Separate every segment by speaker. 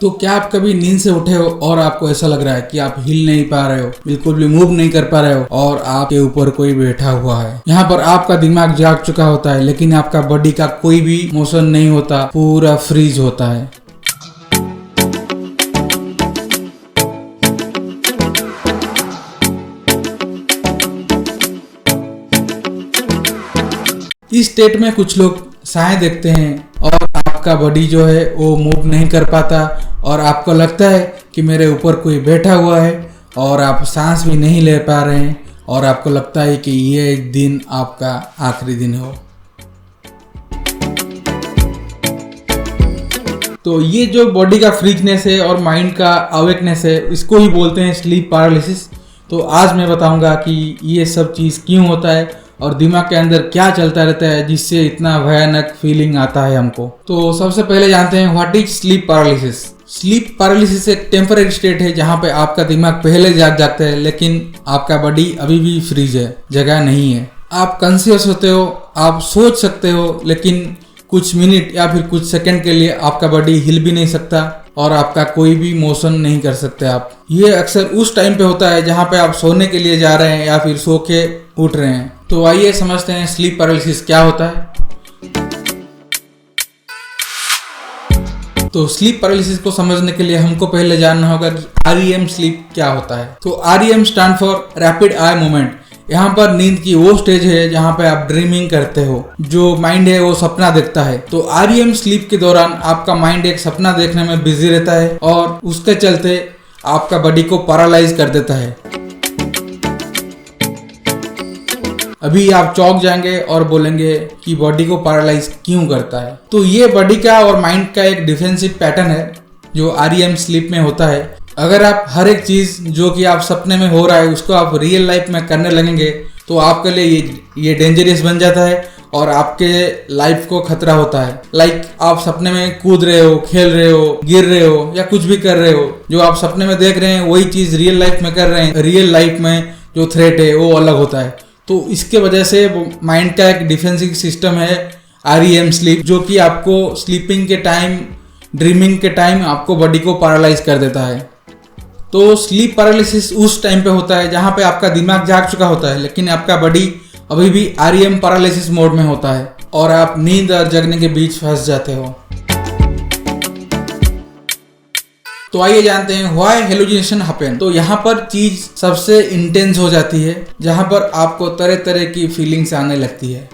Speaker 1: तो क्या आप कभी नींद से उठे हो और आपको ऐसा लग रहा है कि आप हिल नहीं पा रहे हो, बिल्कुल भी मूव नहीं कर पा रहे हो और आपके ऊपर कोई बैठा हुआ है। यहाँ पर आपका दिमाग जाग चुका होता है लेकिन आपका बॉडी का कोई भी मोशन नहीं होता, पूरा फ्रीज होता है। इस स्टेट में कुछ लोग साए देखते हैं और आपका बॉडी जो है वो मूव नहीं कर पाता और आपको लगता है कि मेरे ऊपर कोई बैठा हुआ है और आप सांस भी नहीं ले पा रहे हैं और आपको लगता है कि ये एक दिन आपका आखिरी दिन हो। तो ये जो बॉडी का फ्रीकनेस है और माइंड का अवेकनेस है, इसको ही बोलते हैं स्लीप पैरालिसिस। तो आज मैं बताऊंगा कि ये सब चीज़ क्यों होता है और दिमाग के अंदर क्या चलता रहता है जिससे इतना भयानक फीलिंग आता है हमको। तो सबसे पहले जानते हैं what is sleep paralysis. Sleep paralysis एक टेम्पररी स्टेट है जहाँ पे आपका दिमाग पहले जाग जाता है लेकिन आपका बॉडी अभी भी फ्रीज है, जगह नहीं है। आप कॉन्शियस होते हो, आप सोच सकते हो, लेकिन कुछ मिनट या फिर कुछ सेकंड के लिए आपका बॉडी हिल भी नहीं सकता और आपका कोई भी मोशन नहीं कर सकते आप। ये अक्सर उस टाइम पे होता है जहाँ पे आप सोने के लिए जा रहे हैं या फिर सो के उठ रहे हैं। तो आइए समझते हैं स्लीप पैरालिसिस क्या होता है। तो स्लीप पैरालिसिस को समझने के लिए हमको पहले जानना होगा कि REM स्लीप क्या होता है। तो REM stand for rapid eye movement. यहाँ पर नींद की वो स्टेज है जहाँ पे आप ड्रीमिंग करते हो, जो माइंड है वो सपना देखता है। तो REM स्लीप के दौरान आपका माइंड एक सपना देखने में बिजी रहता है और उसके चलते आपका बॉडी को पैरालाइज कर देता है। अभी आप चौंक जाएंगे और बोलेंगे कि बॉडी को पैरालाइज क्यों करता है। तो ये बॉडी का और माइंड का एक डिफेंसिव पैटर्न है जो REM स्लीप में होता है। अगर आप हर एक चीज जो कि आप सपने में हो रहा है उसको आप रियल लाइफ में करने लगेंगे तो आपके लिए ये डेंजरस बन जाता है और आपके लाइफ को खतरा होता है। लाइक आप सपने में कूद रहे हो, खेल रहे हो, गिर रहे हो या कुछ भी कर रहे हो, जो आप सपने में देख रहे हैं वही चीज रियल लाइफ में कर रहे हैं। रियल लाइफ में जो थ्रेट है वो अलग होता है। तो इसके वजह से माइंड का एक डिफेंसिव सिस्टम है REM स्लीप, जो कि आपको स्लीपिंग के टाइम, ड्रीमिंग के टाइम आपको बॉडी को पैरालाइज कर देता है। तो स्लीप पैरालिसिस उस टाइम पे होता है जहाँ पे आपका दिमाग जाग चुका होता है लेकिन आपका बॉडी अभी भी REM पैरालिसिस मोड में होता है और आप नींद और जगने के बीच फंस जाते हो। तो आइए जानते हैं व्हाई हेलुसिनेशन हैपन। तो यहाँ पर चीज सबसे इंटेंस हो जाती है जहाँ पर आपको तरह तरह की फीलिंग्स आने लगती है।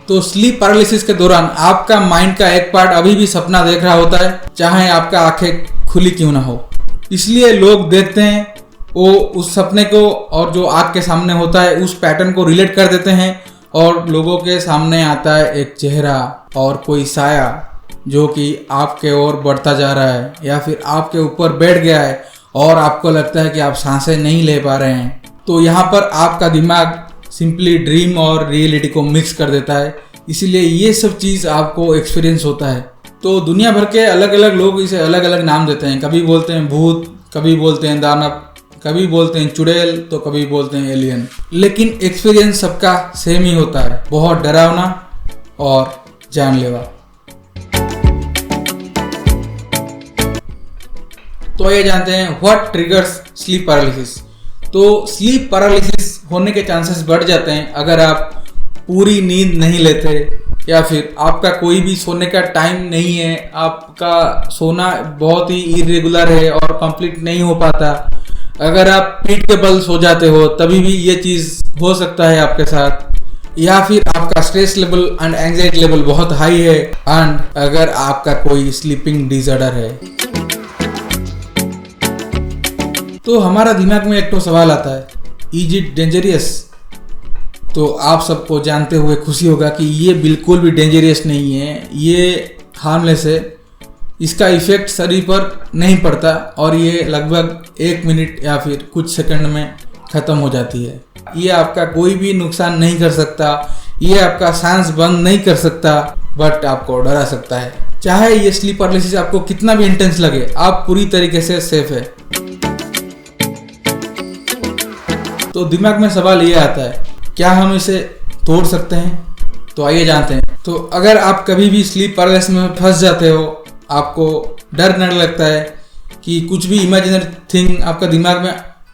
Speaker 1: तो स्लीप पैरालिसिस के दौरान आपका माइंड का एक पार्ट अभी भी सपना देख रहा होता है, चाहे आपका आंखें खुली क्यों ना हो। इसलिए लोग देखते हैं वो उस सपने को और जो आँख के सामने होता है उस पैटर्न को रिलेट कर देते हैं और लोगों के सामने आता है एक चेहरा और कोई साया जो कि आपके ओर बढ़ता जा रहा है या फिर आपके ऊपर बैठ गया है और आपको लगता है कि आप सांसें नहीं ले पा रहे हैं। तो यहाँ पर आपका दिमाग सिंपली ड्रीम और रियलिटी को मिक्स कर देता है, इसीलिए ये सब चीज़ आपको एक्सपीरियंस होता है। तो दुनिया भर के अलग अलग लोग इसे अलग अलग नाम देते हैं। कभी बोलते हैं भूत, कभी बोलते हैं दानव, कभी बोलते हैं चुड़ैल, तो कभी बोलते हैं एलियन, लेकिन एक्सपीरियंस सबका सेम ही होता है, बहुत डरावना और जानलेवा। तो ये जानते हैं व्हाट ट्रिगर्स स्लीप पैरालिसिस। तो स्लीप पैरालिसिस होने के चांसेस बढ़ जाते हैं अगर आप पूरी नींद नहीं लेते या फिर आपका कोई भी सोने का टाइम नहीं है, आपका सोना बहुत ही इरेगुलर है और कंप्लीट नहीं हो पाता। अगर आप पीठ के बल सो जाते हो तभी भी ये चीज़ हो सकता है आपके साथ, या फिर आपका stress level and anxiety level बहुत हाई है एंड अगर आपका कोई स्लीपिंग डिसऑर्डर है। तो हमारा दिमाग में एक तो सवाल आता है, इज इट डेंजरियस? तो आप सबको जानते हुए खुशी होगा कि ये बिल्कुल भी डेंजरियस नहीं है, ये हार्मलेस है। इसका इफेक्ट शरीर पर नहीं पड़ता और ये लगभग 1 मिनट या फिर कुछ सेकंड में ख़त्म हो जाती है। ये आपका कोई भी नुकसान नहीं कर सकता, ये आपका सांस बंद नहीं कर सकता, बट आपको डरा सकता है। चाहे ये स्लीप पैरालिसिस आपको कितना भी इंटेंस लगे, आप पूरी तरीके से सेफ है। तो दिमाग में सवाल ये आता है, क्या हम इसे तोड़ सकते हैं? तो आइए जानते हैं। तो अगर आप कभी भी स्लीप पैरालिसिस में फंस जाते हो, आपको डर लगने लगता है कि कुछ भी इमेजिनरी थिंग आपका दिमाग में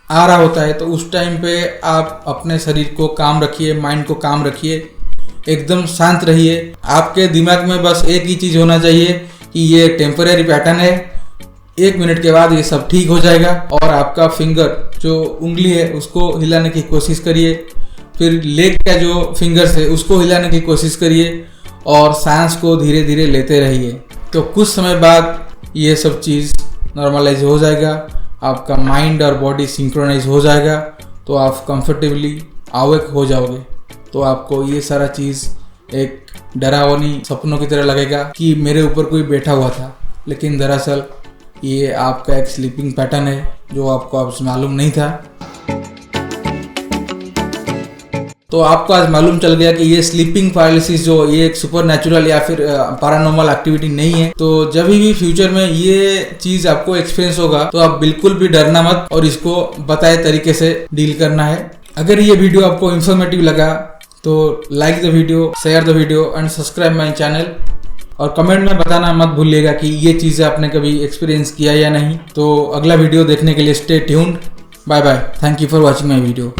Speaker 1: आ रहा होता है, तो उस टाइम पे आप अपने शरीर को काम रखिए, माइंड को काम रखिए, एकदम शांत रहिए। आपके दिमाग में बस एक ही चीज़ होना चाहिए कि ये टेम्परेरी पैटर्न है, 1 मिनट के बाद ये सब ठीक हो जाएगा। और आपका फिंगर जो उंगली है उसको हिलाने की कोशिश करिए, फिर लेग का जो फिंगर्स है उसको हिलाने की कोशिश करिए और सांस को धीरे धीरे लेते रहिए। तो कुछ समय बाद ये सब चीज़ नॉर्मलाइज हो जाएगा, आपका माइंड और बॉडी सिंक्रोनाइज हो जाएगा, तो आप कंफर्टेबली अवेक हो जाओगे। तो आपको ये सारा चीज़ एक डरावनी सपनों की तरह लगेगा कि मेरे ऊपर कोई बैठा हुआ था, लेकिन दरअसल ये आपका एक स्लीपिंग पैटर्न है जो आपको अब मालूम नहीं था। तो आपको आज मालूम चल गया कि ये स्लीपिंग पैरालिसिस जो ये एक सुपर नेचुरल या फिर पैरानॉर्मल एक्टिविटी नहीं है। तो जब भी फ्यूचर में ये चीज़ आपको एक्सपीरियंस होगा तो आप बिल्कुल भी डरना मत और इसको बताए तरीके से डील करना है। अगर ये वीडियो आपको इन्फॉर्मेटिव लगा तो like the video, share the video and subscribe my channel. और कमेंट में बताना मत भूलिएगा कि ये चीज़ें आपने कभी एक्सपीरियंस किया या नहीं। तो अगला वीडियो देखने के लिए stay tuned. Bye bye. Thank you for watching my video.